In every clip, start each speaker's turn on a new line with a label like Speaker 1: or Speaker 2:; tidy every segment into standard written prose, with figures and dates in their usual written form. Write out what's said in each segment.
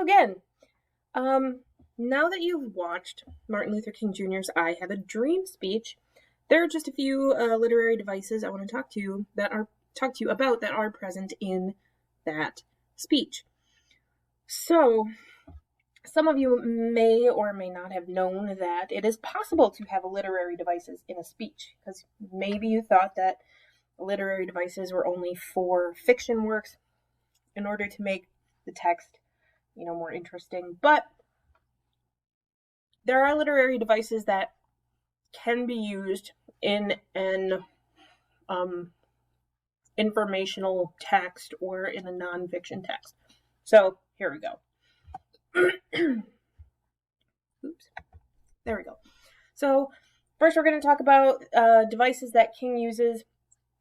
Speaker 1: So again, now that you've watched Martin Luther King Jr.'s I Have a Dream speech, there are just a few literary devices I want to talk to you about that are present in that speech. So, some of you may or may not have known that it is possible to have literary devices in a speech, because maybe you thought that literary devices were only for fiction works in order to make the text, more interesting. But there are literary devices that can be used in an informational text or in a nonfiction text. So here we go. Oops. There we go. So first we're going to talk about devices that King uses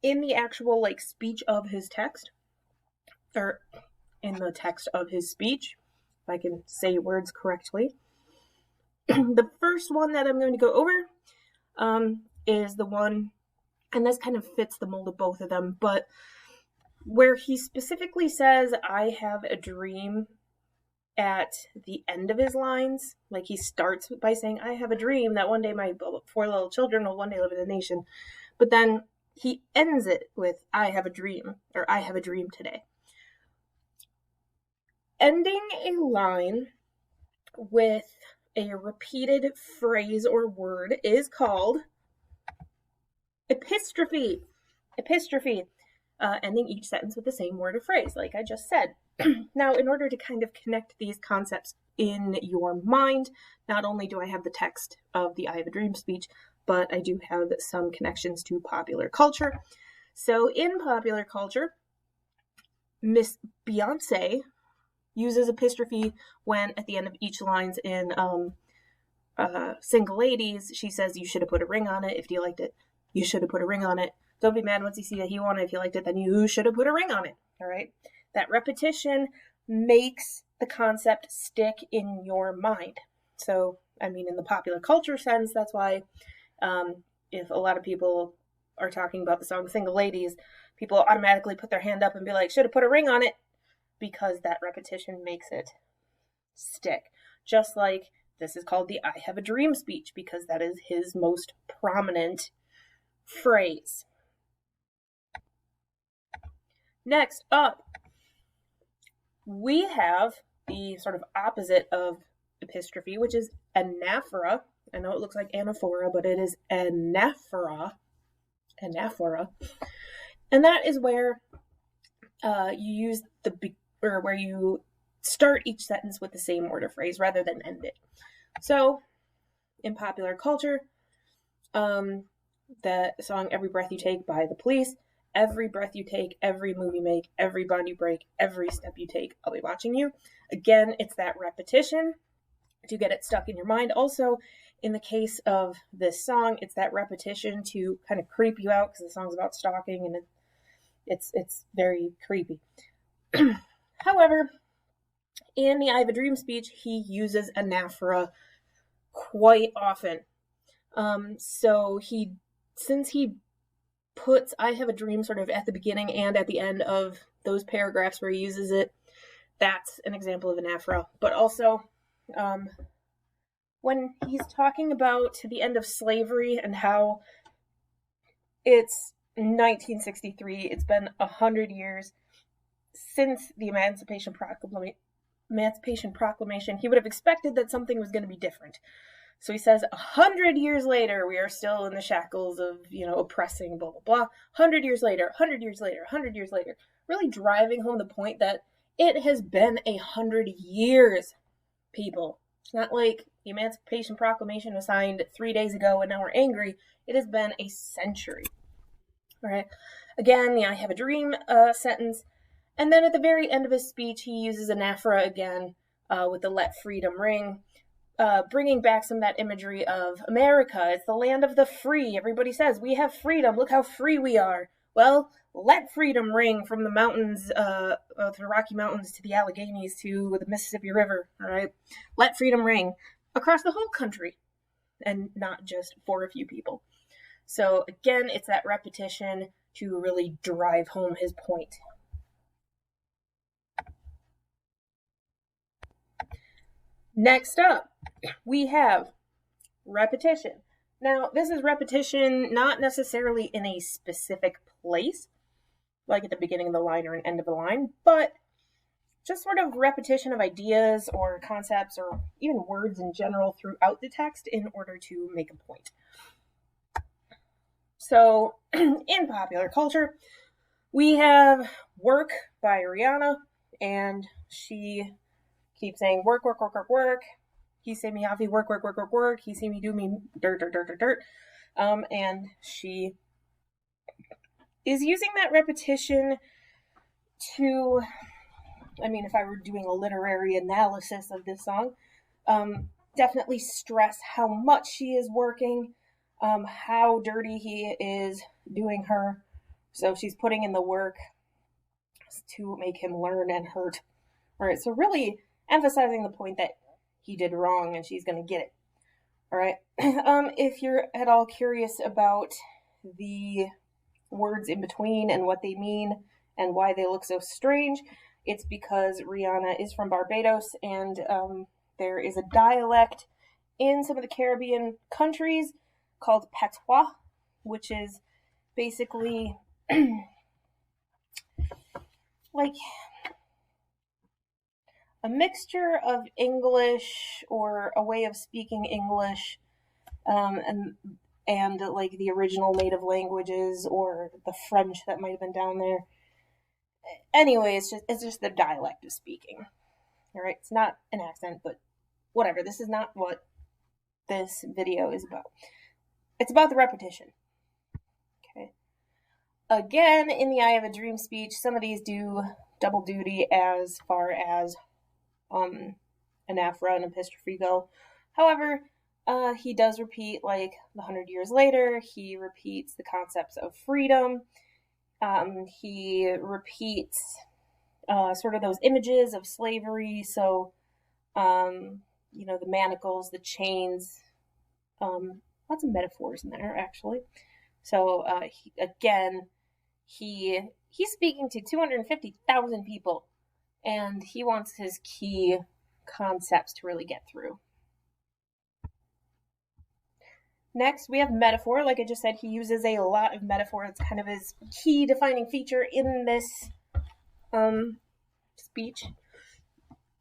Speaker 1: in the actual speech of his text, or in the text of his speech, if I can say words correctly. The first one that I'm going to go over is the one, and this kind of fits the mold of both of them, but where he specifically says, "I have a dream," at the end of his lines. Like, he starts by saying, "I have a dream that one day my 4 little children will one day live in a nation," but then he ends it with, "I have a dream," or "I have a dream today." Ending a line with a repeated phrase or word is called epistrophe. Epistrophe. Ending each sentence with the same word or phrase, like I just said. Now, in order to kind of connect these concepts in your mind, not only do I have the text of the I Have a Dream speech, but I do have some connections to popular culture. So in popular culture, Miss Beyonce uses epistrophe when at the end of each lines in Single Ladies, she says, "You should have put a ring on it. If you liked it, you should have put a ring on it. Don't be mad once you see that he won it. If you liked it, then you should have put a ring on it." All right. That repetition makes the concept stick in your mind. So, I mean, in the popular culture sense, that's why if a lot of people are talking about the song Single Ladies, people automatically put their hand up and be like, "Should have put a ring on it," because that repetition makes it stick. Just like this is called the I Have a Dream speech, because that is his most prominent phrase. Next up, we have the sort of opposite of epistrophe, which is anaphora. I know it looks like anaphora, but it is anaphora. Anaphora. And that is where you use where you start each sentence with the same word or phrase rather than end it. So, in popular culture, the song "Every Breath You Take" by The Police: "Every breath you take, every move you make, every bond you break, every step you take, I'll be watching you." Again, it's that repetition to get it stuck in your mind. Also, in the case of this song, it's that repetition to kind of creep you out, because the song's about stalking and it's very creepy. However, in the I Have a Dream speech, he uses anaphora quite often. So since he puts "I have a dream" sort of at the beginning and at the end of those paragraphs where he uses it, that's an example of anaphora. But also, when he's talking about the end of slavery and how it's 1963, it's been 100 years since the Emancipation Proclamation, he would have expected that something was going to be different. So he says, 100 years later, we are still in the shackles of, oppressing, blah, blah, blah. 100 years later, 100 years later, 100 years later. Really driving home the point that it has been 100 years, people. It's not like the Emancipation Proclamation was signed 3 days ago and now we're angry. It has been a century. All right. Again, the "I Have a Dream" sentence. And then at the very end of his speech, he uses anaphora again with the "Let Freedom Ring," bringing back some of that imagery of America. It's the land of the free. Everybody says, "We have freedom. Look how free we are." Well, let freedom ring from the mountains, the Rocky Mountains to the Alleghenies to the Mississippi River. All right. Let freedom ring across the whole country and not just for a few people. So again, it's that repetition to really drive home his point. Next up, we have repetition. Now, this is repetition not necessarily in a specific place, like at the beginning of the line or an end of the line, but just sort of repetition of ideas or concepts or even words in general throughout the text in order to make a point. So, in popular culture, we have Work by Rihanna, and she keeps saying work, work, work, work, work. He say me happy, work, work, work, work, work. He see me do me dirt, dirt, dirt, dirt, dirt. And she is using that repetition to, I mean, if I were doing a literary analysis of this song, definitely stress how much she is working, how dirty he is doing her. So she's putting in the work to make him learn and hurt. All right, so really emphasizing the point that he did wrong and she's going to get it. All right. If you're at all curious about the words in between and what they mean and why they look so strange, it's because Rihanna is from Barbados, and there is a dialect in some of the Caribbean countries called patois, which is basically like a mixture of English or a way of speaking English, and like the original native languages or the French that might have been down there. Anyway, it's just the dialect of speaking. All right, it's not an accent, but whatever. This is not what this video is about. It's about the repetition. Okay. Again, in the I Have a Dream speech, some of these do double duty as far as anaphora and epistrophe go. However, he does repeat, like, 100 years later, he repeats the concepts of freedom. He repeats sort of those images of slavery. So, the manacles, the chains, lots of metaphors in there, actually. So, he's speaking to 250,000 people, and he wants his key concepts to really get through. Next, we have metaphor. Like I just said, he uses a lot of metaphor. It's kind of his key defining feature in this speech.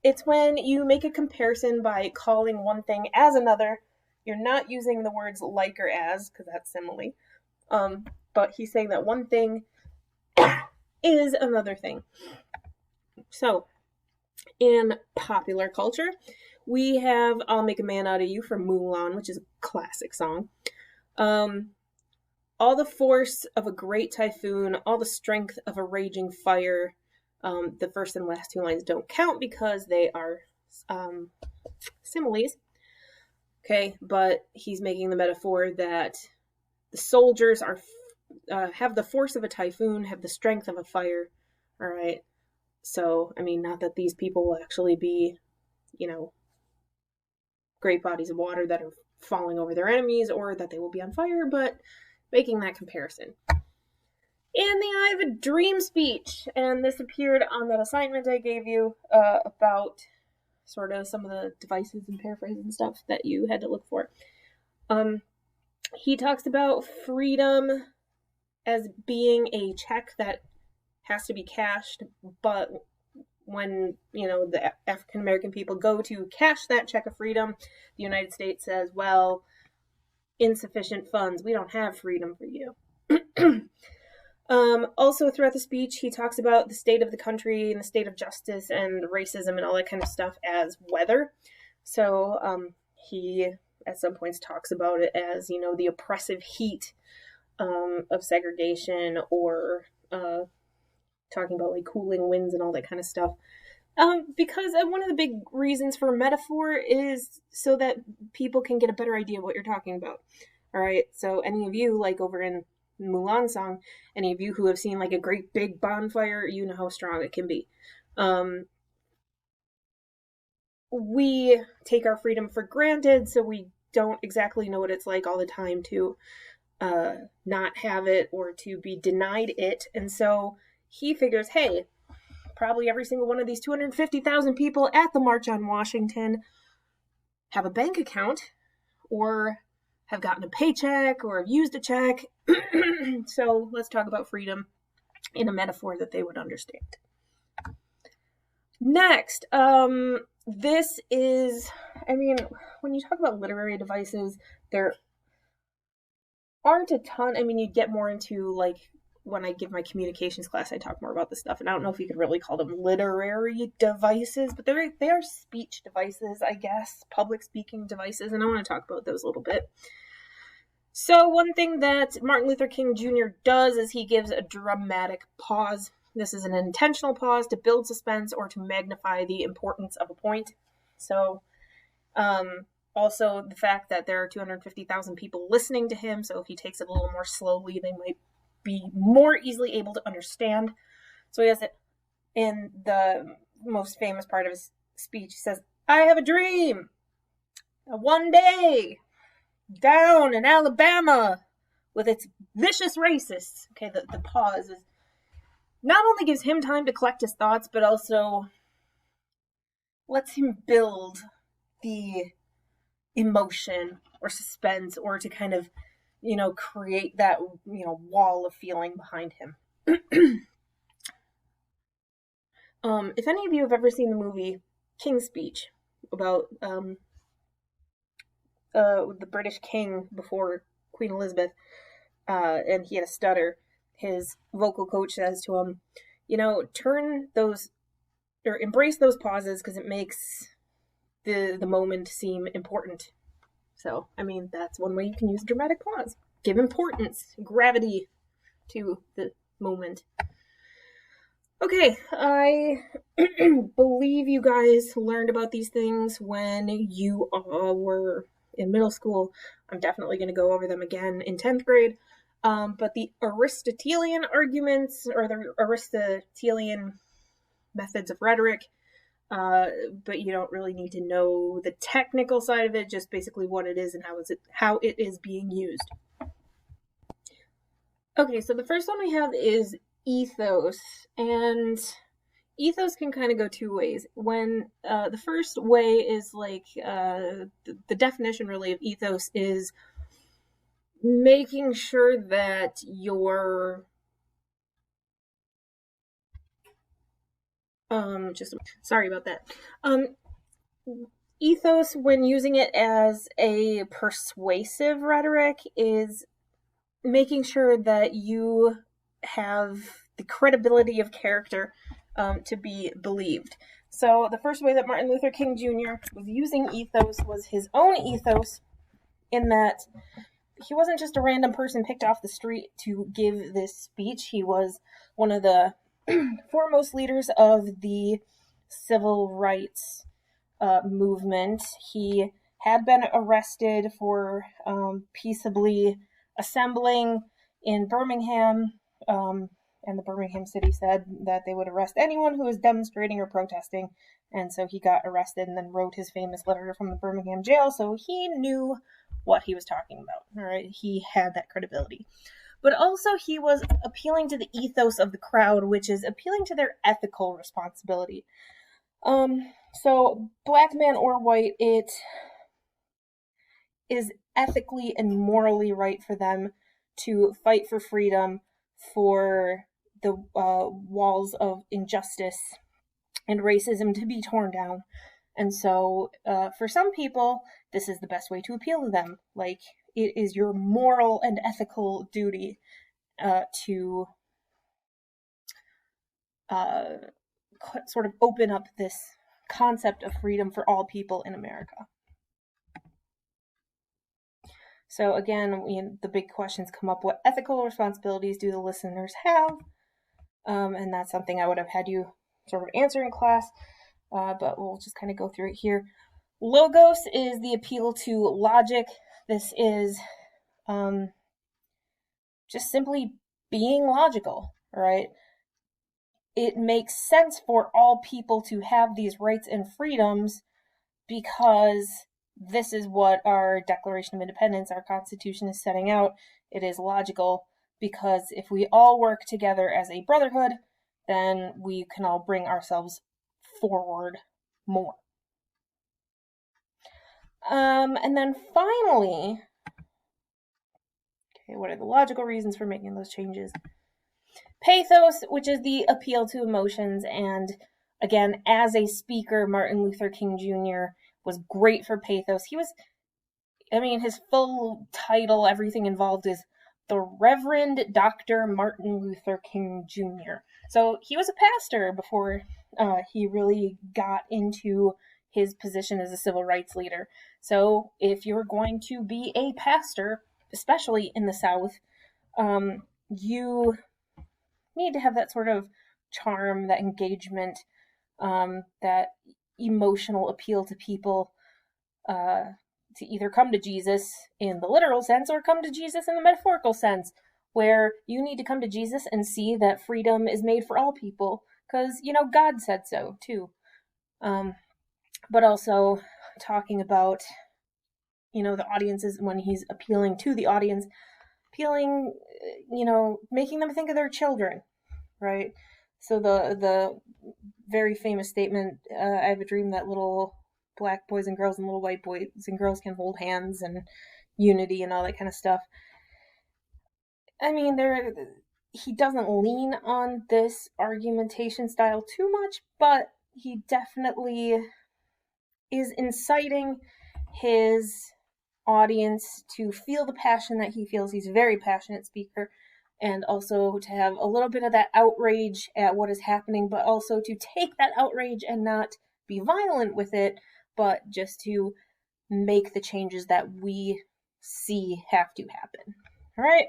Speaker 1: It's when you make a comparison by calling one thing as another. You're not using the words like or as, because that's simile. But he's saying that one thing is another thing. So, in popular culture, we have I'll Make a Man Out of You from Mulan, which is a classic song. All the force of a great typhoon, all the strength of a raging fire. The first and last two lines don't count because they are similes. Okay, but he's making the metaphor that the soldiers are have the force of a typhoon, have the strength of a fire. All right. So, I mean, not that these people will actually be, great bodies of water that are falling over their enemies or that they will be on fire, but making that comparison. In the I Have a Dream speech, and this appeared on that assignment I gave you about sort of some of the devices and paraphrases and stuff that you had to look for. He talks about freedom as being a check that has to be cashed, but when, the African American people go to cash that check of freedom, the United States says, well, insufficient funds. We don't have freedom for you. Also, throughout the speech, he talks about the state of the country and the state of justice and racism and all that kind of stuff as weather. So he, at some points, talks about it as, the oppressive heat of segregation, or talking about like cooling winds and all that kind of stuff. Because one of the big reasons for metaphor is so that people can get a better idea of what you're talking about. All right. So any of you, like over in Mulan song, any of you who have seen like a great big bonfire, you know how strong it can be. We take our freedom for granted, so we don't exactly know what it's like all the time to not have it or to be denied it. And so he figures, hey, probably every single one of these 250,000 people at the March on Washington have a bank account or have gotten a paycheck or have used a check. So let's talk about freedom in a metaphor that they would understand. Next, this is, when you talk about literary devices, there aren't a ton. You get more into, like, when I give my communications class, I talk more about this stuff, and I don't know if you could really call them literary devices, but they are speech devices, I guess, public speaking devices, and I want to talk about those a little bit. So one thing that Martin Luther King Jr. does is he gives a dramatic pause. This is an intentional pause to build suspense or to magnify the importance of a point. So, also the fact that there are 250,000 people listening to him, so if he takes it a little more slowly, they might be more easily able to understand. So he has it in the most famous part of his speech. He says, "I have a dream. One day, down in Alabama, with its vicious racists." Okay, the pause is not only gives him time to collect his thoughts, but also lets him build the emotion or suspense, or to kind of, create that, wall of feeling behind him. If any of you have ever seen the movie King's Speech, about the British king before Queen Elizabeth, and he had a stutter, his vocal coach says to him, turn those, or embrace those pauses, because it makes the moment seem important. So, that's one way you can use dramatic pause. Give importance, gravity to the moment. Okay, I believe you guys learned about these things when you were in middle school. I'm definitely going to go over them again in 10th grade. But the Aristotelian arguments, or the Aristotelian methods of rhetoric, but you don't really need to know the technical side of it, just basically what it is and how it is being used. Okay, so the first one we have is ethos, and ethos can kind of go two ways. When the first way is like the definition really of ethos is making sure that your sorry about that. Ethos, when using it as a persuasive rhetoric, is making sure that you have the credibility of character to be believed. So the first way that Martin Luther King Jr. was using ethos was his own ethos, in that he wasn't just a random person picked off the street to give this speech. He was one of the foremost leaders of the civil rights movement. He had been arrested for peaceably assembling in Birmingham, and the Birmingham city said that they would arrest anyone who was demonstrating or protesting, and so he got arrested and then wrote his famous letter from the Birmingham jail, so he knew what he was talking about. All right, he had that credibility. But also he was appealing to the ethos of the crowd, which is appealing to their ethical responsibility. So black man or white, it is ethically and morally right for them to fight for freedom, for the walls of injustice and racism to be torn down. And so for some people, this is the best way to appeal to them. Like, it is your moral and ethical duty to sort of open up this concept of freedom for all people in America. So again, the big questions come up: what ethical responsibilities do the listeners have? And that's something I would have had you sort of answer in class, but we'll just kind of go through it here. Logos is the appeal to logic. This is just simply being logical, right? It makes sense for all people to have these rights and freedoms because this is what our Declaration of Independence, our Constitution, is setting out. It is logical because if we all work together as a brotherhood, then we can all bring ourselves forward more. And then finally, okay, what are the logical reasons for making those changes? Pathos, which is the appeal to emotions, and again, as a speaker, Martin Luther King Jr. was great for pathos. His full title, everything involved, is the Reverend Dr. Martin Luther King Jr. So he was a pastor before he really got into his position as a civil rights leader. So if you're going to be a pastor, especially in the South, you need to have that sort of charm, that engagement, that emotional appeal to people, to either come to Jesus in the literal sense or come to Jesus in the metaphorical sense, where you need to come to Jesus and see that freedom is made for all people, because, God said so, too. But also talking about, the audiences when he's appealing to the audience, making them think of their children, right? So the very famous statement, I have a dream that little black boys and girls and little white boys and girls can hold hands, and unity and all that kind of stuff. He doesn't lean on this argumentation style too much, but he definitely is inciting his audience to feel the passion that he feels. He's a very passionate speaker, and also to have a little bit of that outrage at what is happening, but also to take that outrage and not be violent with it, but just to make the changes that we see have to happen. All right,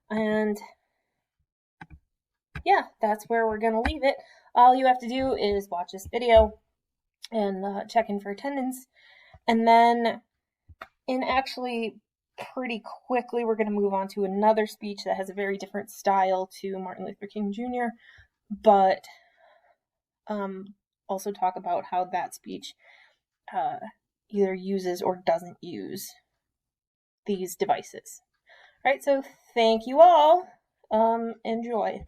Speaker 1: and yeah, that's where we're going to leave it. All you have to do is watch this video and check in for attendance, and then pretty quickly, we're going to move on to another speech that has a very different style to Martin Luther King Jr., but also talk about how that speech either uses or doesn't use these devices. All right, so thank you all. Enjoy.